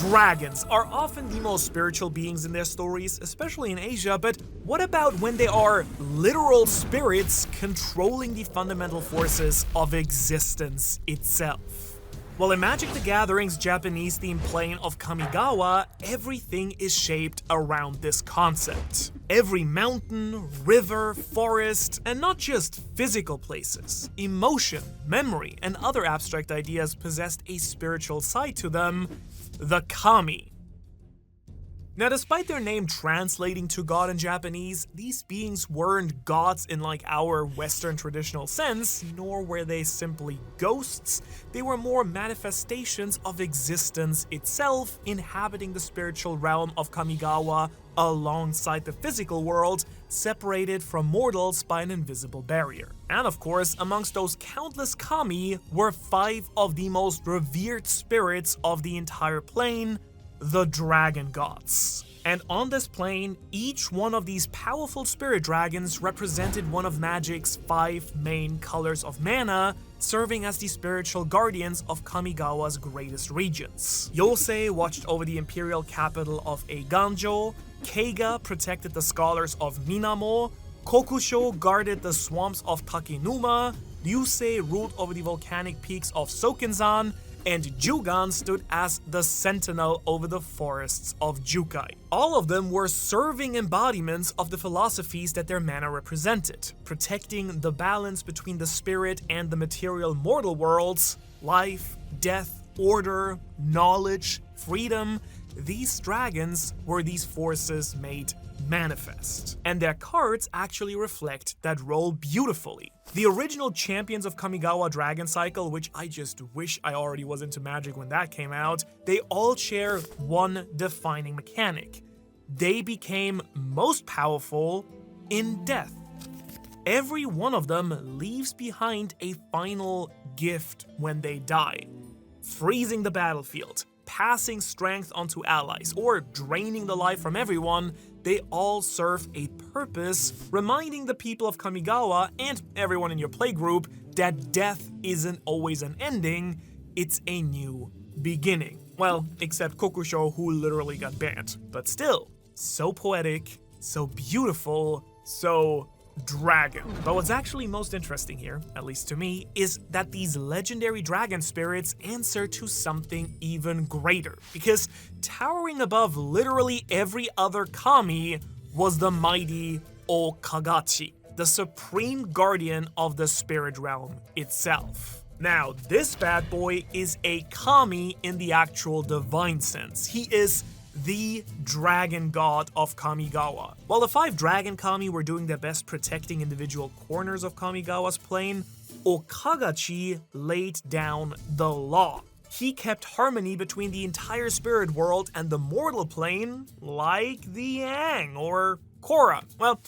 Dragons are often the most spiritual beings in their stories, especially in Asia, but what about when they are literal spirits controlling the fundamental forces of existence itself? Well, in Magic the Gathering's Japanese-themed plane of Kamigawa, everything is shaped around this concept. Every mountain, river, forest, and not just physical places, emotion, memory, and other abstract ideas possessed a spiritual side to them, the Kami. Now, despite their name translating to god in Japanese, these beings weren't gods in like our Western traditional sense, nor were they simply ghosts. They were more manifestations of existence itself, inhabiting the spiritual realm of Kamigawa alongside the physical world, separated from mortals by an invisible barrier. And of course, amongst those countless Kami were 5 of the most revered spirits of the entire plane, the Dragon Gods. And on this plane, each one of these powerful spirit dragons represented one of Magic's 5 main colors of mana, serving as the spiritual guardians of Kamigawa's greatest regions. Yosei watched over the imperial capital of Eiganjo, Keiga protected the scholars of Minamo, Kokusho guarded the swamps of Takenuma, Ryusei ruled over the volcanic peaks of Sokenzan, and Jugan stood as the sentinel over the forests of Jukai. All of them were serving embodiments of the philosophies that their mana represented, protecting the balance between the spirit and the material mortal worlds, life, death, order, knowledge, freedom. These dragons were these forces made manifest, and their cards actually reflect that role beautifully. The original champions of Kamigawa Dragon Cycle, which I just wish I already was into Magic when that came out, they all share one defining mechanic. They became most powerful in death. Every one of them leaves behind a final gift when they die, freezing the battlefield, passing strength onto allies, or draining the life from everyone. They all serve a purpose, reminding the people of Kamigawa and everyone in your playgroup that death isn't always an ending, it's a new beginning. Well, except Kokusho, who literally got banned. But still, so poetic, so beautiful, so dragon. But what's actually most interesting here, at least to me, is that these legendary dragon spirits answer to something even greater. Because towering above literally every other Kami was the mighty O-Kagachi, the supreme guardian of the spirit realm itself. Now, this bad boy is a Kami in the actual divine sense. He is the Dragon God of Kamigawa. While the 5 Dragon Kami were doing their best protecting individual corners of Kamigawa's plane, O-Kagachi laid down the law. He kept harmony between the entire spirit world and the mortal plane, like the Yang or Korra. Well,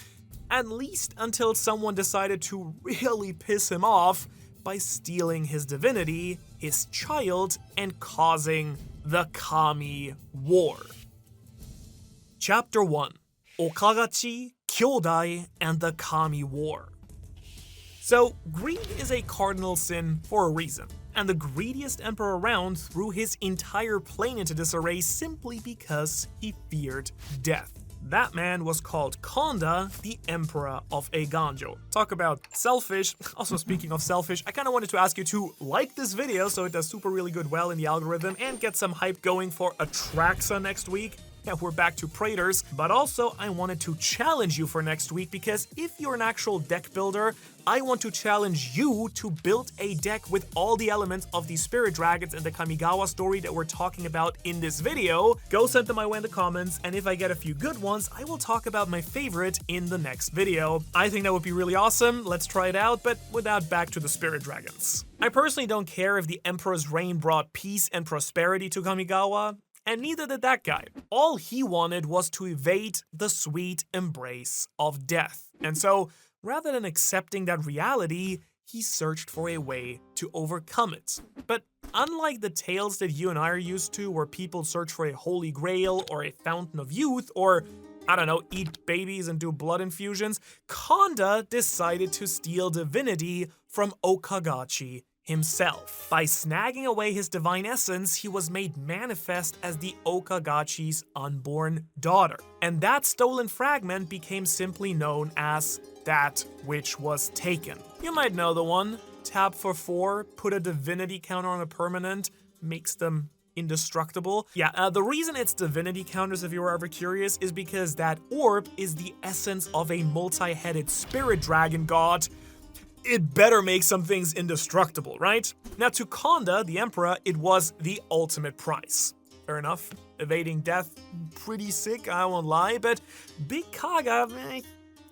at least until someone decided to really piss him off by stealing his divinity, his child, and causing the Kami War. Chapter 1. O-Kagachi, Kyodai, and the Kami War. So, greed is a cardinal sin for a reason, and the greediest emperor around threw his entire plane into disarray simply because he feared death. That man was called Konda, the Emperor of Eiganjo. Talk about selfish. Also, speaking of selfish, I kind of wanted to ask you to like this video so it does super really good well in the algorithm and get some hype going for Atraxa next week. Yeah, we're back to Praetors, but also I wanted to challenge you for next week because if you're an actual deck builder, I want to challenge you to build a deck with all the elements of the spirit dragons and the Kamigawa story that we're talking about in this video. Go send them my way in the comments, and if I get a few good ones, I will talk about my favorite in the next video. I think that would be really awesome. Let's try it out, but without back to the spirit dragons. I personally don't care if the Emperor's reign brought peace and prosperity to Kamigawa. And neither did that guy. All he wanted was to evade the sweet embrace of death. And so, rather than accepting that reality, he searched for a way to overcome it. But unlike the tales that you and I are used to, where people search for a holy grail or a fountain of youth, or, I don't know, eat babies and do blood infusions, Konda decided to steal divinity from O-Kagachi himself. By snagging away his divine essence, he was made manifest as the O-Kagachi's unborn daughter. And that stolen fragment became simply known as that which was taken. You might know the one. Tap for 4, put a divinity counter on a permanent, makes them indestructible. Yeah, the reason it's divinity counters, if you were ever curious, is because that orb is the essence of a multi-headed spirit dragon god. It better make some things indestructible, right? Now to Konda, the emperor, it was the ultimate prize. Fair enough. Evading death, pretty sick, I won't lie, but Big Kaga,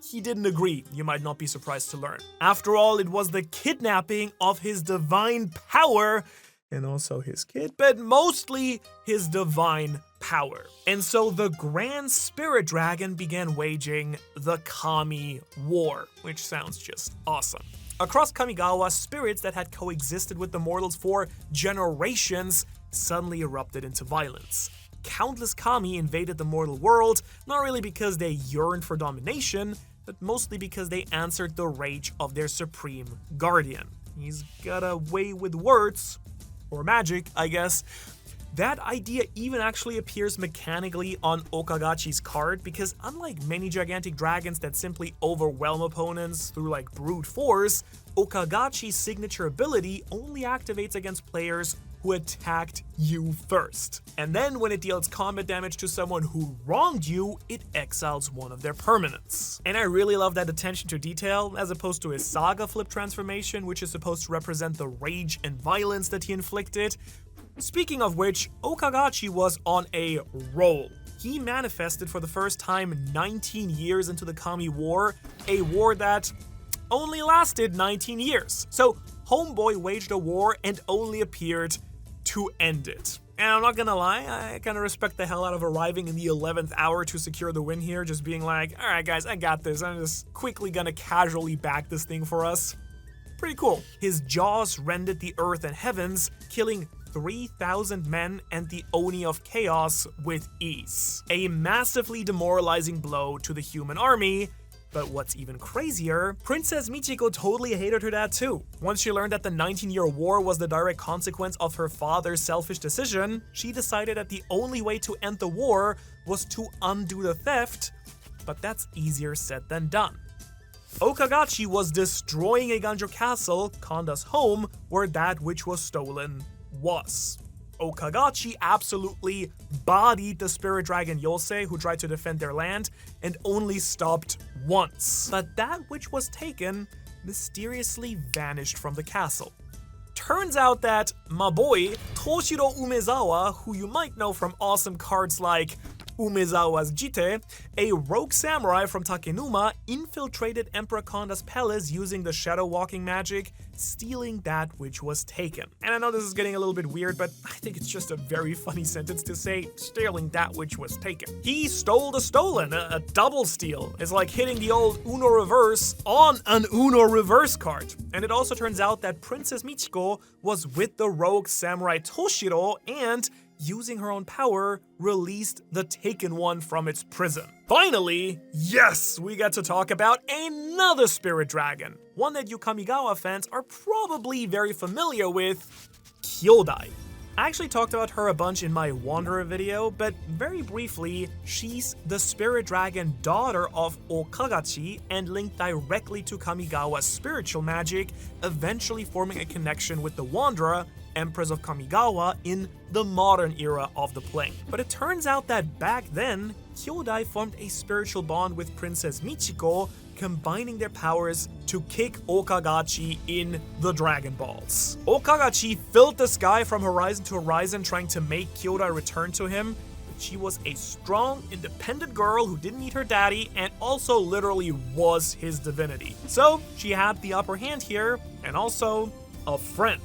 he didn't agree, you might not be surprised to learn. After all, it was the kidnapping of his divine power, and also his kid, but mostly his divine power. And so the Grand Spirit Dragon began waging the Kami War, which sounds just awesome. Across Kamigawa, spirits that had coexisted with the mortals for generations suddenly erupted into violence. Countless Kami invaded the mortal world, not really because they yearned for domination, but mostly because they answered the rage of their supreme guardian. He's got a way with words, or magic, I guess. That idea even actually appears mechanically on O-Kagachi's card, because unlike many gigantic dragons that simply overwhelm opponents through like brute force, O-Kagachi's signature ability only activates against players who attacked you first. And then when it deals combat damage to someone who wronged you, it exiles one of their permanents. And I really love that attention to detail, as opposed to his Saga Flip transformation, which is supposed to represent the rage and violence that he inflicted. Speaking of which, O-Kagachi was on a roll. He manifested for the first time 19 years into the Kami War, a war that only lasted 19 years. So Homeboy waged a war and only appeared to end it. And I'm not gonna lie, I kinda respect the hell out of arriving in the 11th hour to secure the win here, just being like, alright guys, I got this, I'm just quickly gonna casually back this thing for us. Pretty cool. His jaws rended the earth and heavens, killing 3,000 men and the Oni of Chaos with ease. A massively demoralizing blow to the human army. But what's even crazier, Princess Michiko totally hated her dad too. Once she learned that the 19-year war was the direct consequence of her father's selfish decision, she decided that the only way to end the war was to undo the theft, but that's easier said than done. O-Kagachi was destroying a Ganjo castle, Konda's home, where that which was stolen was. O-Kagachi absolutely bodied the spirit dragon Yosei, who tried to defend their land, and only stopped once. But that which was taken mysteriously vanished from the castle. Turns out that my boy, Toshiro Umezawa, who you might know from awesome cards like Umezawa's Jite, a rogue samurai from Takenuma, infiltrated Emperor Konda's palace using the shadow walking magic, stealing that which was taken. And I know this is getting a little bit weird, but I think it's just a very funny sentence to say, stealing that which was taken. He stole the stolen, a double steal. It's like hitting the old Uno reverse on an Uno reverse card. And it also turns out that Princess Michiko was with the rogue samurai Toshiro and, using her own power, released the taken one from its prison. Finally, yes, we get to talk about another spirit dragon, one that you Kamigawa fans are probably very familiar with, Kyodai. I actually talked about her a bunch in my Wanderer video, but very briefly, she's the spirit dragon daughter of O-Kagachi and linked directly to Kamigawa's spiritual magic, eventually forming a connection with the Wanderer, Empress of Kamigawa, in the modern era of the plane. But it turns out that back then, Kyodai formed a spiritual bond with Princess Michiko, combining their powers to kick O-Kagachi in the Dragon Balls. O-Kagachi filled the sky from horizon to horizon trying to make Kyodai return to him, but she was a strong, independent girl who didn't need her daddy and also literally was his divinity. So she had the upper hand here, and also a friend.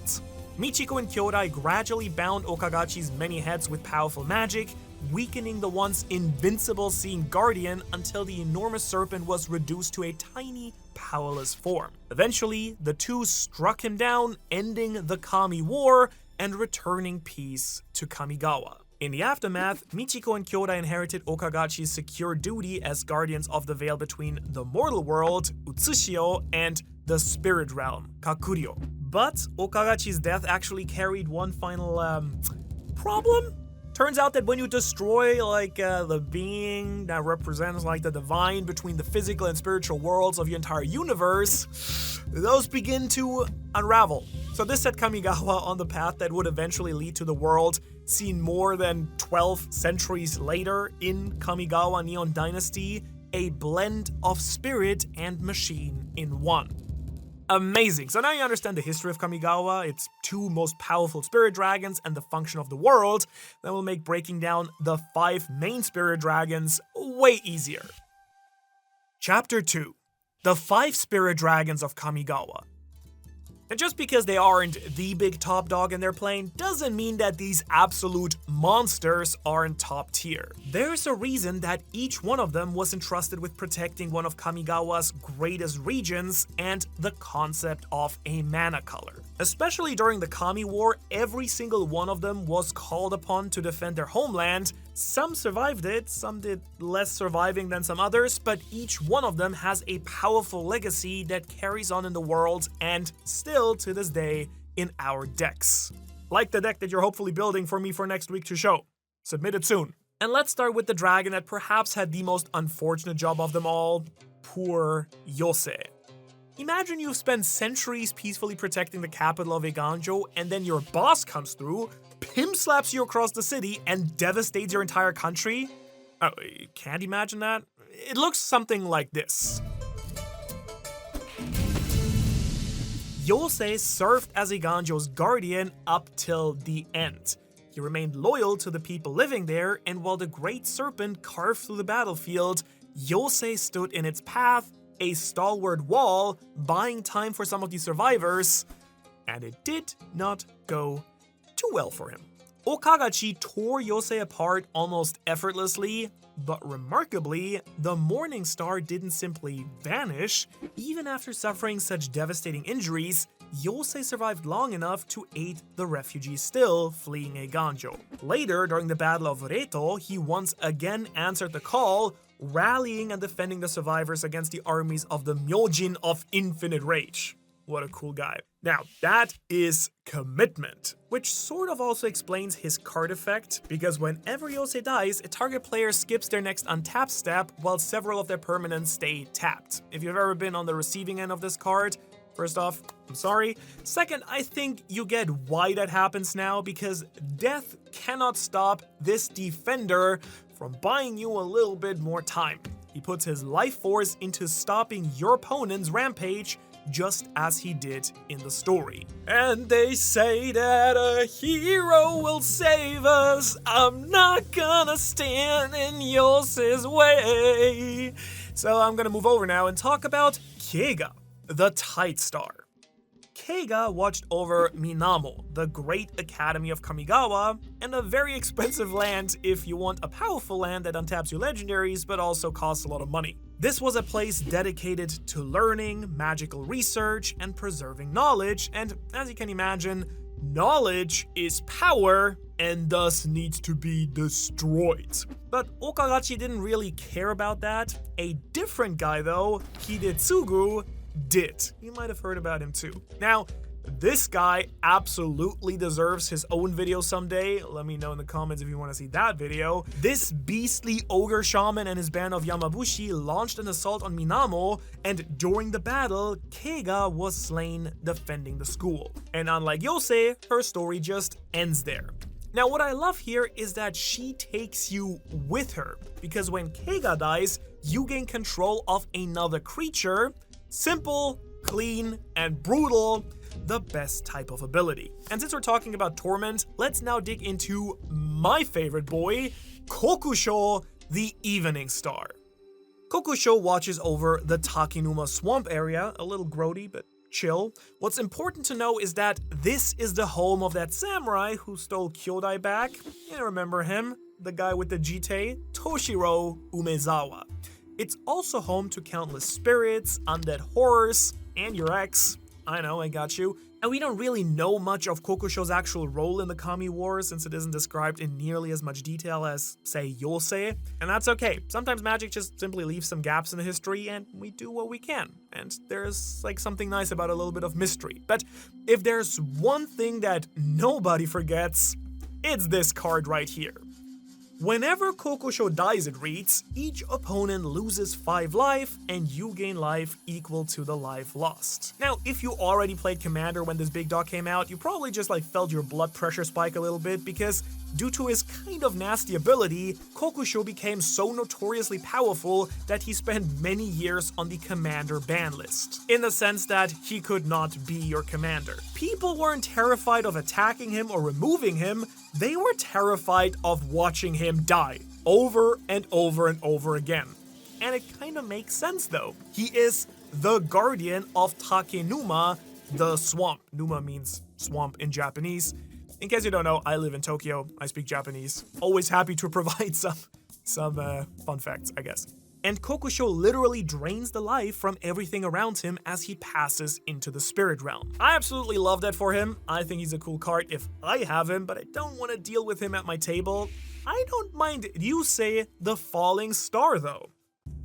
Michiko and Kyodai gradually bound O-Kagachi's many heads with powerful magic, weakening the once invincible Seeing Guardian until the enormous serpent was reduced to a tiny, powerless form. Eventually, the two struck him down, ending the Kami War and returning peace to Kamigawa. In the aftermath, Michiko and Kyodai inherited O-Kagachi's secure duty as guardians of the veil between the mortal world, Utsushio, and the spirit realm, Kakuryo. But Okagachi's death actually carried one final, problem? Turns out that when you destroy, the being that represents, the divine between the physical and spiritual worlds of your entire universe, those begin to unravel. So this set Kamigawa on the path that would eventually lead to the world seen more than 12 centuries later in Kamigawa Neon Dynasty, a blend of spirit and machine in one. Amazing. So now you understand the history of Kamigawa, its two most powerful spirit dragons, and the function of the world. That will make breaking down the 5 main spirit dragons way easier. Chapter 2. The 5 spirit dragons of Kamigawa. And just because they aren't the big top dog in their plane doesn't mean that these absolute monsters aren't top tier. There's a reason that each one of them was entrusted with protecting one of Kamigawa's greatest regions and the concept of a mana color. Especially during the Kami War, every single one of them was called upon to defend their homeland. Some survived it, some did less surviving than some others, but each one of them has a powerful legacy that carries on in the world and still to this day in our decks. Like the deck that you're hopefully building for me for next week to show. Submit it soon. And let's start with the dragon that perhaps had the most unfortunate job of them all. Poor Yosei. Imagine you've spent centuries peacefully protecting the capital of Eiganjo, and then your boss comes through, pimp slaps you across the city, and devastates your entire country? Oh, you can't imagine that? It looks something like this. Yosei served as Eiganjo's guardian up till the end. He remained loyal to the people living there, and while the Great Serpent carved through the battlefield, Yosei stood in its path, a stalwart wall, buying time for some of the survivors, and it did not go too well for him. O-Kagachi tore Yosei apart almost effortlessly, but remarkably, the Morning Star didn't simply vanish. Even after suffering such devastating injuries, Yosei survived long enough to aid the refugees still fleeing Eiganjo. Later, during the Battle of Reto, he once again answered the call, rallying and defending the survivors against the armies of the Myojin of Infinite Rage. What a cool guy. Now, that is commitment, which sort of also explains his card effect, because whenever Yosei dies, a target player skips their next untap step while several of their permanents stay tapped. If you've ever been on the receiving end of this card, first off, I'm sorry. Second, I think you get why that happens now, because death cannot stop this defender from buying you a little bit more time. He puts his life force into stopping your opponent's rampage, just as he did in the story. And they say that a hero will save us. I'm not gonna stand in Yosei's way. So I'm gonna move over now and talk about Keiga, the Tide Star. Keiga watched over Minamo, the great academy of Kamigawa, and a very expensive land if you want a powerful land that untaps your legendaries but also costs a lot of money. This was a place dedicated to learning, magical research, and preserving knowledge, and as you can imagine, knowledge is power and thus needs to be destroyed. But Okagachi didn't really care about that. A different guy though, Hidetsugu, did. You might have heard about him too. Now, this guy absolutely deserves his own video someday. Let me know in the comments if you want to see that video. This beastly ogre shaman and his band of Yamabushi launched an assault on Minamo, and during the battle, Keiga was slain defending the school. And unlike Yosei, her story just ends there. Now, what I love here is that she takes you with her, because when Keiga dies, you gain control of another creature. Simple, clean, and brutal, the best type of ability. And since we're talking about Torment, let's now dig into my favorite boy, Kokusho, the Evening Star. Kokusho watches over the Takinuma swamp area, a little grody, but chill. What's important to know is that this is the home of that samurai who stole Kyodai back. You remember him, the guy with the jite, Toshiro Umezawa. It's also home to countless spirits, undead horrors, and your ex, I know, I got you, And we don't really know much of Kokusho's actual role in the Kami War since it isn't described in nearly as much detail as, say, Yosei. And that's okay. Sometimes magic just simply leaves some gaps in the history and we do what we can. And there's like something nice about a little bit of mystery. But if there's one thing that nobody forgets, it's this card right here. Whenever Kokusho dies, it reads, each opponent loses 5 life and you gain life equal to the life lost. Now, if you already played Commander when this big dog came out, you probably just felt your blood pressure spike a little bit because due to his kind of nasty ability, Kokusho became so notoriously powerful that he spent many years on the Commander ban list, in the sense that he could not be your commander. People weren't terrified of attacking him or removing him, they were terrified of watching him die, over and over and over again. And it kinda makes sense though. He is the guardian of Takenuma, the swamp. Numa means swamp in Japanese. In case you don't know, I live in Tokyo, I speak Japanese. Always happy to provide some fun facts, I guess. And Kokusho literally drains the life from everything around him as he passes into the spirit realm. I absolutely love that for him. I think he's a cool card if I have him, but I don't want to deal with him at my table. I don't mind Ryusei, the falling star though.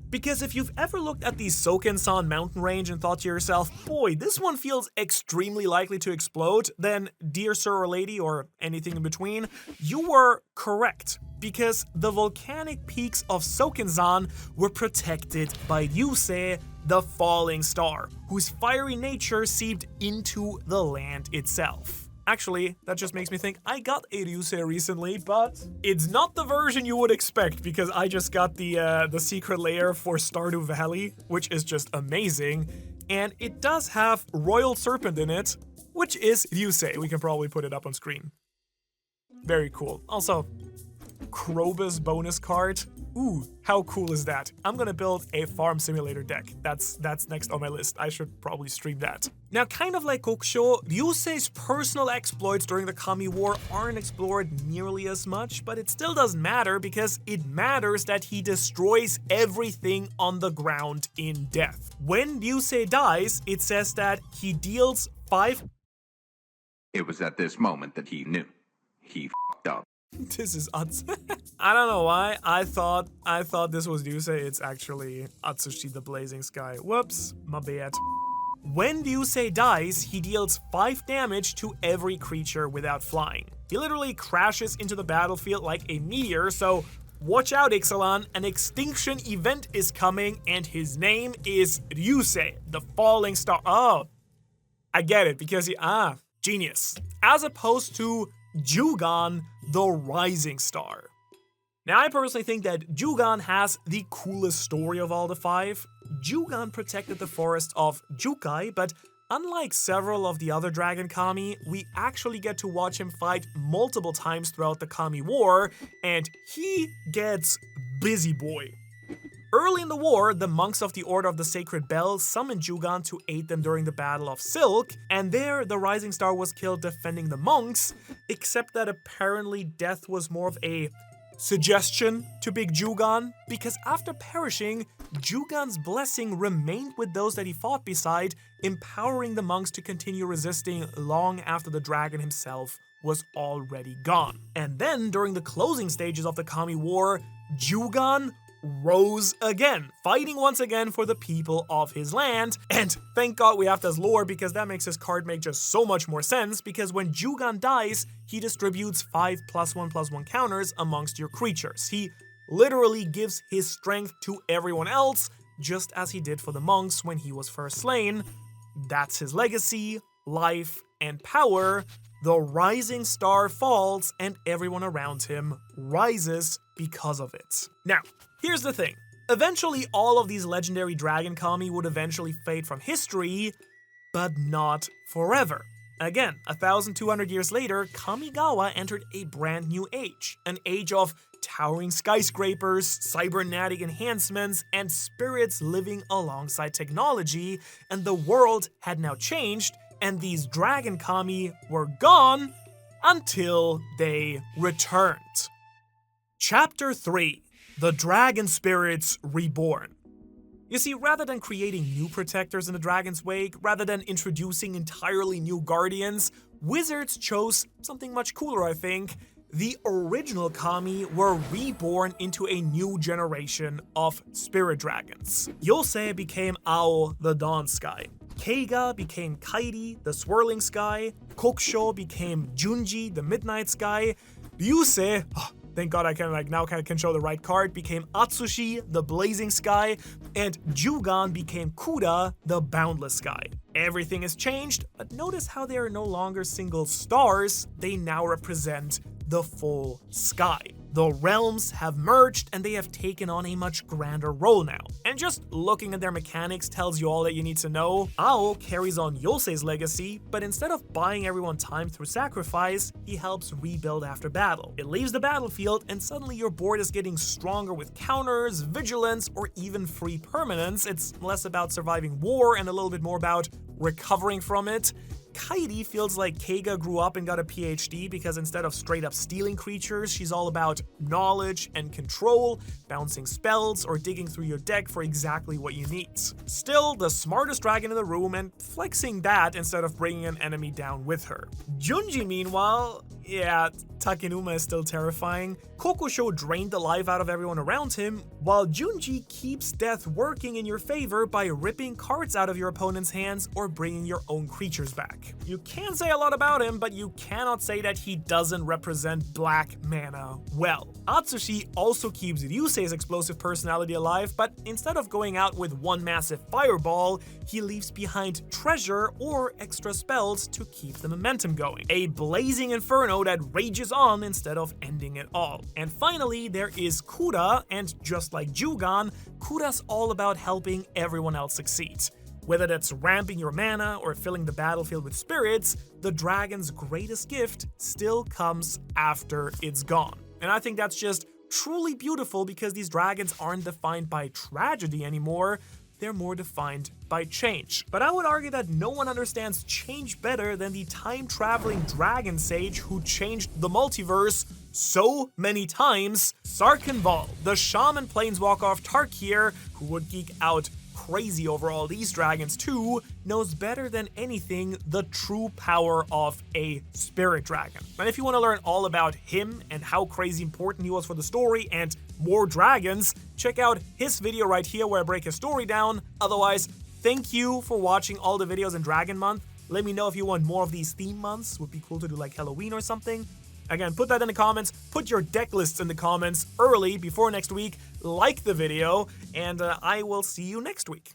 Because if you've ever looked at the Soken-san mountain range and thought to yourself, boy, this one feels extremely likely to explode, then dear sir or lady or anything in between, you were correct. Because the volcanic peaks of Soken-san were protected by Ryusei, the falling star, whose fiery nature seeped into the land itself. Actually, that just makes me think I got a Ryusei recently, but it's not the version you would expect because I just got the secret layer for Stardew Valley, which is just amazing. And it does have Royal Serpent in it, which is Ryusei. We can probably put it up on screen. Very cool. Also, Krobus bonus card. Ooh, how cool is that? I'm gonna build a farm simulator deck. That's next on my list. I should probably stream that. Now, kind of like Kokusho, Ryusei's personal exploits during the Kami War aren't explored nearly as much, but it still doesn't matter because it matters that he destroys everything on the ground in death. When Ryusei dies, it says that he deals 5. It was at this moment that he knew. He f***ed up. This is I don't know why. I thought this was Ryusei. It's actually Atsushi the Blazing Sky. Whoops, my bad. When Ryusei dies, he deals 5 damage to every creature without flying. He literally crashes into the battlefield like a meteor, so watch out, Ixalan. An extinction event is coming, and his name is Ryusei, the falling star. Oh, I get it, because genius. As opposed to Jugan, the rising star. Now, I personally think that Jugan has the coolest story of all the 5. Jugan protected the forest of Jukai, but unlike several of the other Dragon Kami, we actually get to watch him fight multiple times throughout the Kami War, and he gets busy boy. Early in the war, the monks of the Order of the Sacred Bell summoned Jugan to aid them during the Battle of Silk, and there the Rising Star was killed defending the monks, except that apparently death was more of a suggestion to Big Jugan, because after perishing, Jugan's blessing remained with those that he fought beside, empowering the monks to continue resisting long after the dragon himself was already gone. And then, during the closing stages of the Kami War, Jugan rose again, fighting once again for the people of his land. And thank God we have this lore, because that makes his card make just so much more sense, because when Jugan dies, he distributes 5 +1/+1 counters amongst your creatures. He literally gives his strength to everyone else, just as he did for the monks when he was first slain. That's his legacy, life, and power. The rising star falls, and everyone around him rises because of it. Now, here's the thing. Eventually, all of these legendary Dragon Kami would eventually fade from history, but not forever. Again, 1,200 years later, Kamigawa entered a brand new age. An age of towering skyscrapers, cybernetic enhancements, and spirits living alongside technology, and the world had now changed, and these Dragon Kami were gone until they returned. Chapter 3. The Dragon Spirits Reborn. You see, rather than creating new protectors in the Dragon's Wake, rather than introducing entirely new guardians, Wizards chose something much cooler, I think. The original Kami were reborn into a new generation of spirit dragons. Yosei became Ao, the Dawn Sky. Keiga became Kairi, the Swirling Sky. Kokusho became Junji, the Midnight Sky. Ryusei, thank God I can show the right card, became Atsushi, the Blazing Sky, and Jugan became Kuda, the Boundless Sky. Everything has changed, but notice how they are no longer single stars, they now represent the full sky. The realms have merged and they have taken on a much grander role now. And just looking at their mechanics tells you all that you need to know. Ao carries on Yosei's legacy, but instead of buying everyone time through sacrifice, he helps rebuild after battle. It leaves the battlefield and suddenly your board is getting stronger with counters, vigilance, or even free permanence. It's less about surviving war and a little bit more about recovering from it. Kairi feels like Keiga grew up and got a PhD because instead of straight up stealing creatures, she's all about knowledge and control, bouncing spells, or digging through your deck for exactly what you need. Still, the smartest dragon in the room and flexing that instead of bringing an enemy down with her. Junji, meanwhile, yeah, Takenuma is still terrifying. Kokusho drained the life out of everyone around him, while Junji keeps death working in your favor by ripping cards out of your opponent's hands or bringing your own creatures back. You can say a lot about him, but you cannot say that he doesn't represent black mana well. Atsushi also keeps Ryusei's explosive personality alive, but instead of going out with one massive fireball, he leaves behind treasure or extra spells to keep the momentum going. A blazing inferno that rages on instead of ending it all. And finally, there is Kuda, and just like Jugan, Kuda's all about helping everyone else succeed. Whether that's ramping your mana or filling the battlefield with spirits, the dragon's greatest gift still comes after it's gone. And I think that's just truly beautiful because these dragons aren't defined by tragedy anymore, they're more defined by change. But I would argue that no one understands change better than the time-traveling dragon sage who changed the multiverse so many times, Sarkhanval, the shaman planeswalker of Tarkir, who would geek out crazy over all these dragons too, knows better than anything the true power of a spirit dragon. And if you want to learn all about him and how crazy important he was for the story and more dragons, check out his video right here where I break his story down. Otherwise, thank you for watching all the videos in Dragon Month. Let me know if you want more of these theme months. Would be cool to do like Halloween or something. Again, put that in the comments, put your deck lists in the comments early before next week, like the video, and I will see you next week.